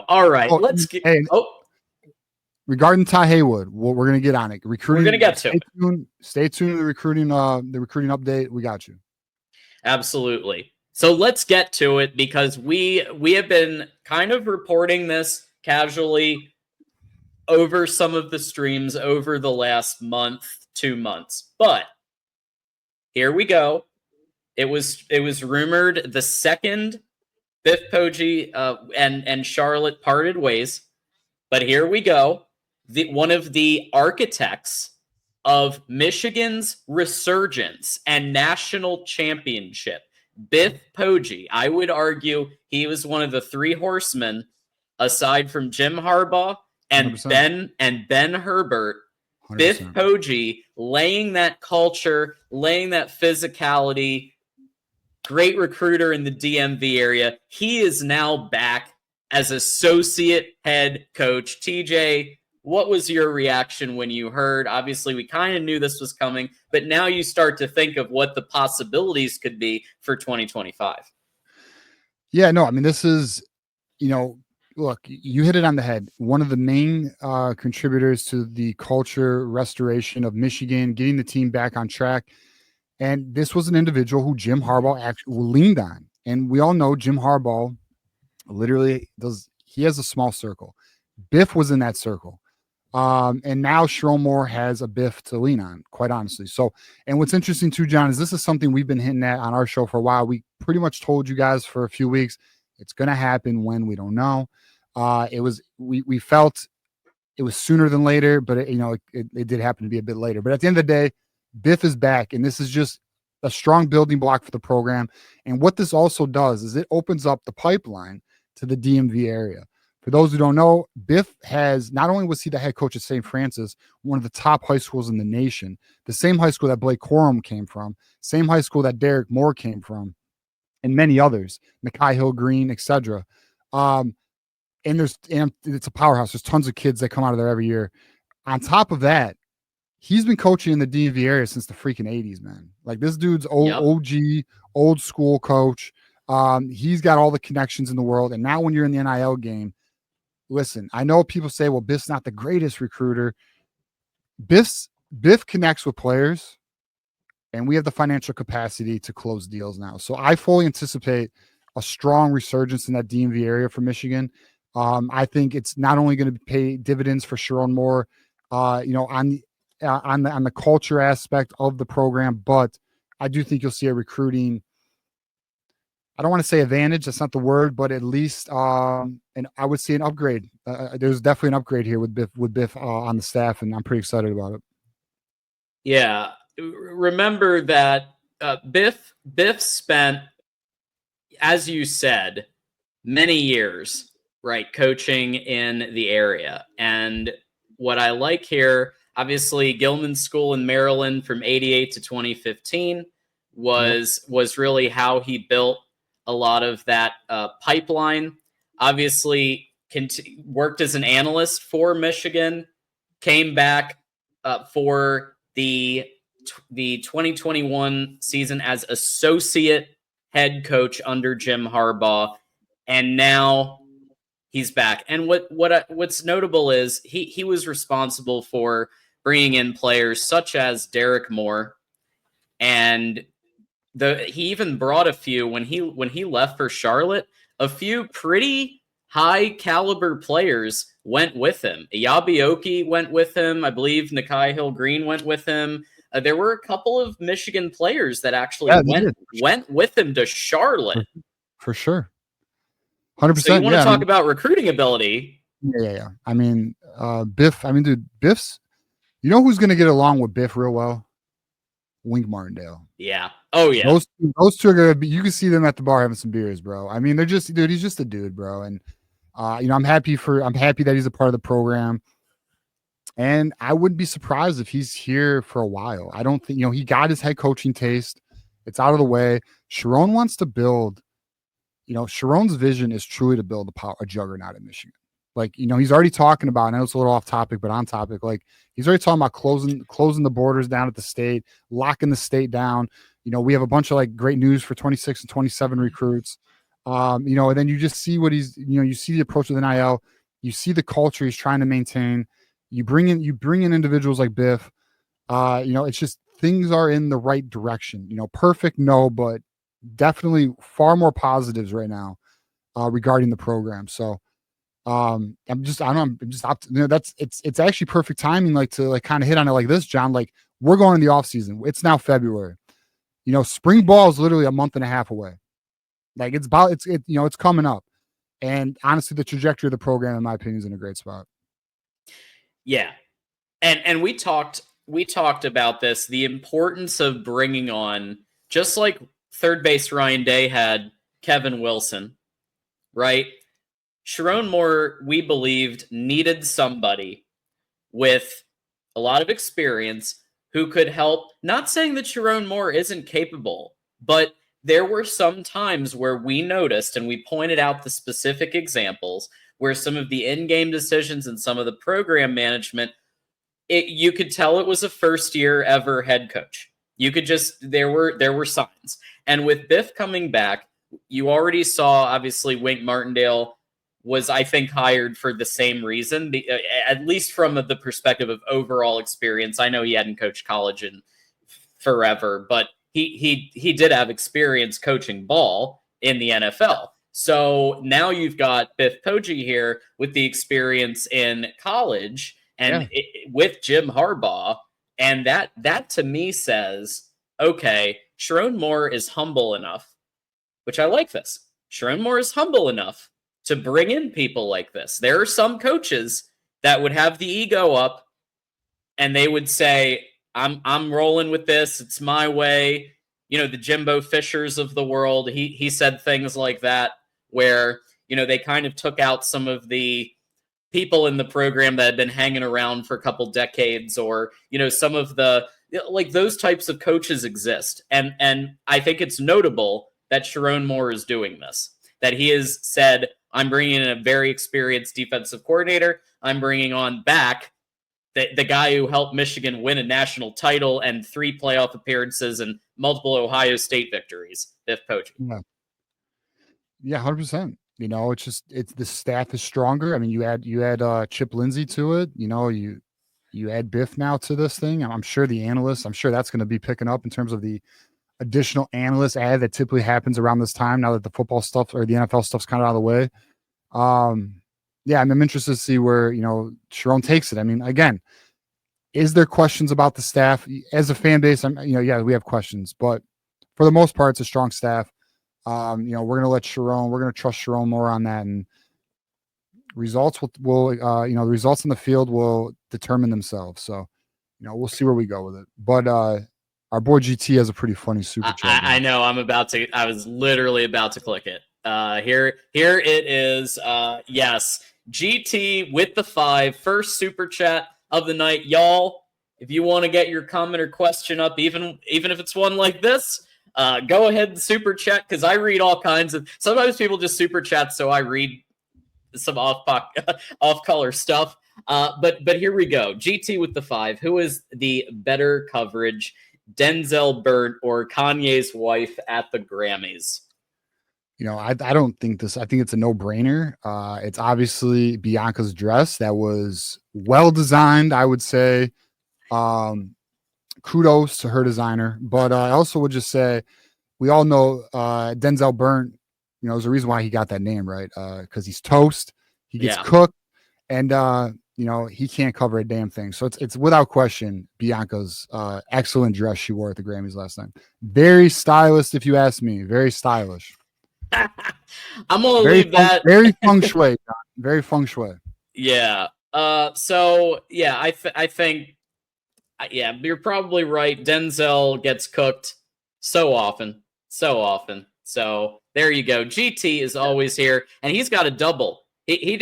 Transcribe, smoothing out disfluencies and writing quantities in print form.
All right, Oh, let's get. hey, regarding Ty Haywood, we're going to get on it. Recruiting. We're going to get to it. Stay tuned to the recruiting update. We got you. Absolutely. So let's get to it, because we have been kind of reporting this casually over some of the streams over the last month, 2 months. But here we go. It was rumored the second Biff Poggi and Charlotte parted ways. But here we go. One of the architects of Michigan's resurgence and national championship, Biff Poggi. I would argue he was one of the three horsemen, aside from Jim Harbaugh and 100%. Ben Herbert. 100%. Biff Poggi laying that culture, laying that physicality. Great recruiter in the DMV area. He is now back as associate head coach. TJ, what was your reaction when you heard? Obviously, we kind of knew this was coming, but now you start to think of what the possibilities could be for 2025. Yeah, no, I mean, this is, look, you hit it on the head. One of the main contributors to the culture restoration of Michigan, getting the team back on track. And this was an individual who Jim Harbaugh actually leaned on. And we all know Jim Harbaugh literally he has a small circle. Biff was in that circle. And now Sherrone Moore has a Biff to lean on, quite honestly. So, and what's interesting too, John, is this is something we've been hitting at on our show for a while. We pretty much told you guys for a few weeks, it's going to happen when we don't know. We felt it was sooner than later, but it did happen to be a bit later. But at the end of the day, Biff is back, and this is just a strong building block for the program. And what this also does is it opens up the pipeline to the DMV area. For those who don't know, Biff not only was he the head coach at St. Francis, one of the top high schools in the nation, the same high school that Blake Corum came from, same high school that Derek Moore came from, and many others, Nakai Hill Green, etc. And it's a powerhouse. There's tons of kids that come out of there every year. On top of that, he's been coaching in the DMV area since the freaking 80s, man. Like, this dude's OG, old school coach. He's got all the connections in the world. And now when you're in the NIL game, listen, I know people say, well, Biff's not the greatest recruiter. Biff connects with players, and we have the financial capacity to close deals now. So I fully anticipate a strong resurgence in that DMV area for Michigan. I think it's not only going to pay dividends for Sherrone Moore, on the culture aspect of the program, but I do think you'll see a recruiting, I don't want to say advantage, that's not the word, but at least and I would see an upgrade. There's definitely an upgrade here with Biff on the staff, and I'm pretty excited about it. Yeah, remember that Biff spent, as you said, many years, right, coaching in the area. And what I like here, obviously, Gilman School in Maryland from 88 to 2015 was really how he built a lot of that pipeline. Obviously, worked as an analyst for Michigan, came back for the 2021 season as associate head coach under Jim Harbaugh, and now he's back. And what's notable is he was responsible for bringing in players such as Derek Moore, and he even brought a few when he left for Charlotte. A few pretty high caliber players went with him. Yabioki went with him. I believe Nakai Hill Green went with him. There were a couple of Michigan players that actually went with him to Charlotte. For sure. 100%. So you want to talk about recruiting ability? Yeah. I mean, Biff. I mean, dude, Biff's. You know who's going to get along with Biff real well? Wink Martindale. Yeah. Oh yeah. Those two are going to be. You can see them at the bar having some beers, bro. I mean, they're just, dude. He's just a dude, bro. And I'm happy that he's a part of the program. And I wouldn't be surprised if he's here for a while. I don't think, he got his head coaching taste. It's out of the way. Sherrone wants to build. Sherrone's vision is truly to build a juggernaut in Michigan. Like, he's already talking about, I know it's a little off topic, but on topic, like he's already talking about closing the borders down at the state, locking the state down. We have a bunch of great news for 26 and 27 recruits. And then you just see what you see the approach with NIL, you see the culture he's trying to maintain. You bring in individuals like Biff. It's just things are in the right direction. Perfect, no, but definitely far more positives right now regarding the program. So it's actually perfect timing, like to like kind of hit on it like this, John. Like we're going in the off season. It's now February. Spring ball is literally a month and a half away. Like it's coming up. And honestly, the trajectory of the program, in my opinion, is in a great spot. Yeah. And we talked about this, the importance of bringing on, just like third base Ryan Day had Kevin Wilson, right? Sharon Moore, we believed, needed somebody with a lot of experience who could help. Not saying that Sharon Moore isn't capable, but there were some times where we noticed, and we pointed out the specific examples, where some of the in-game decisions and some of the program management, you could tell it was a first-year ever head coach. You could just, there were signs. And with Biff coming back, you already saw, obviously, Wink Martindale was, I think, hired for the same reason, at least from the perspective of overall experience. I know he hadn't coached college in forever, but he did have experience coaching ball in the NFL. So now you've got Biff Poggi here with the experience in college and with Jim Harbaugh. And that to me says, okay, Sharon Moore is humble enough, which I like this. Sharon Moore is humble enough to bring in people like this. There are some coaches that would have the ego up and they would say, I'm rolling with this. It's my way. The Jimbo Fishers of the world. He said things like that where, they kind of took out some of the people in the program that had been hanging around for a couple decades, or, some of the, like, those types of coaches exist. And I think it's notable that Sharon Moore is doing this, that he has said, I'm bringing in a very experienced defensive coordinator. I'm bringing on back the guy who helped Michigan win a national title and 3 playoff appearances and multiple Ohio State victories, Biff Poggi. Yeah, 100%. It's the staff is stronger. I mean, you add Chip Lindsey to it. You add Biff now to this thing. I'm sure the analysts, I'm sure that's going to be picking up in terms of the additional analyst ad that typically happens around this time, now that the football stuff or the NFL stuff's kind of out of the way. I'm interested to see where, Sharon takes it. I mean, again, is there questions about the staff? As a fan base, we have questions, but for the most part, it's a strong staff. We're going to let Sharon, we're going to trust Sharon more on that, and results will the results in the field will determine themselves. So, we'll see where we go with it. But our boy GT has a pretty funny super chat. I know. I was literally about to click it. Here it is. Yes, GT with the 5, first super chat of the night, y'all. If you want to get your comment or question up, even if it's one like this, go ahead and super chat, because I read all kinds of. Sometimes people just super chat, so I read some off color stuff. But here we go. GT with the 5. Who is the better coverage, Denzel Burt or Kanye's wife at the Grammys? I don't think this. I think it's a no-brainer. It's obviously Bianca's dress that was well designed, I would say. Kudos to her designer. But I also would just say, we all know Denzel Burt, there's a reason why he got that name, right? Because he's toast. He gets cooked, and he can't cover a damn thing. So it's without question Bianca's excellent dress she wore at the Grammys last night. Very stylish, if you ask me. Very stylish. I'm gonna leave that. Very feng shui. John. Very feng shui. Yeah. So yeah, I think you're probably right. Denzel gets cooked so often. So there you go. GT is always here, and he's got a double. He